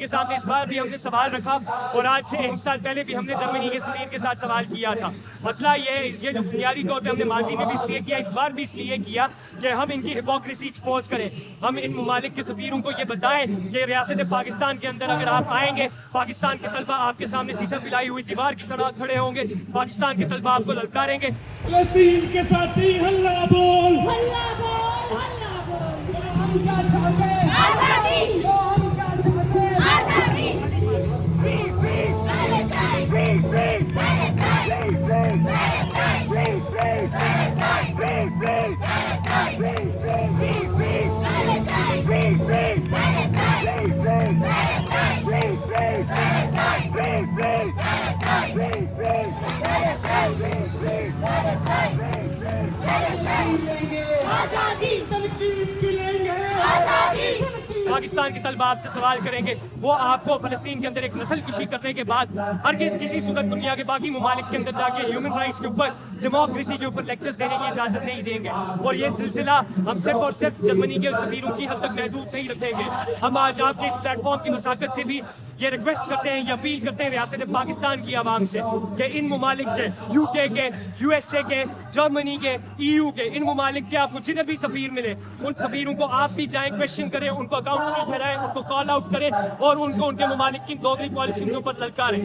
کے سامنے اس بار بھی ہم نے سوال رکھا اور آج سے 1 سال پہلے بھی ہم نے جرمنی کے سفیر کے ساتھ سوال کیا تھا. مسئلہ یہ ہے، یہ جو بنیادی طور پہ ہم نے ماضی میں بھی اس لیے کیا، اس بار بھی اس لیے کیا کہ ہم ان کی ہپوکریسی ایکسپوز کریں. ہم ان ممالک کے سفیروں کو یہ بتائیں کہ ریاست پاکستان کے اندر اگر آپ آئیں گے، پاکستان کے طلبہ آپ کے سامنے سیسا پلائی ہوئی دیوار کی طرح کھڑے ہوں گے، پاکستان کے طلبہ آپ کو للکاریں گے. فلسطین کے ساتھی ہلہ بول، ہلہ بول، ہلہ بول. ہم کیا چاہتے ہیں؟ آزادی. ہم کیا چاہتے ہیں؟ آزادی. Free, free, Palestine. free, free, Palestine. free, free, free, Palestine. free, free, Palestine. free, free, free, free, Palestine. free, free, Palestine. free, free, Palestine. free, free, Palestine. free, free, Palestine. free, free, Palestine. free, free, Palestine. free, free. Palestine. لیں گے، آزادی. تنقید کی لیں گے، آزادی. پاکستان کے طلبہ آپ سے سوال کریں گے، وہ آپ کو فلسطین کے اندر ایک نسل کشی کرنے کے بعد ہرگز کسی صورت دنیا کے باقی ممالک کے اندر جا کے ہیومن رائٹس کے اوپر، ڈیموکریسی کے اوپر لیکچرز دینے کی اجازت نہیں دیں گے. اور یہ سلسلہ ہم صرف اور صرف جرمنی کے سفیروں کی حد تک محدود نہیں رکھیں گے. ہم آج آپ کے اس پلیٹ فارم کی مساقت سے بھی یہ ریکویسٹ کرتے ہیں، یہ اپیل کرتے ہیں ریاست پاکستان کی عوام سے کہ ان ممالک کے، یو کے یو ایس اے کے، جرمنی کے، EU کے، ان ممالک کے آپ کو جتنے بھی سفیر ملے، ان سفیروں کو آپ بھی جائیں، کویشچن کریں، ان کو اکاؤنٹیبل ٹھہرائیں، ان کو کال آؤٹ کریں اور ان کو ان کے ممالک کی دوگلی پالیسیوں کے اوپر للکاریں.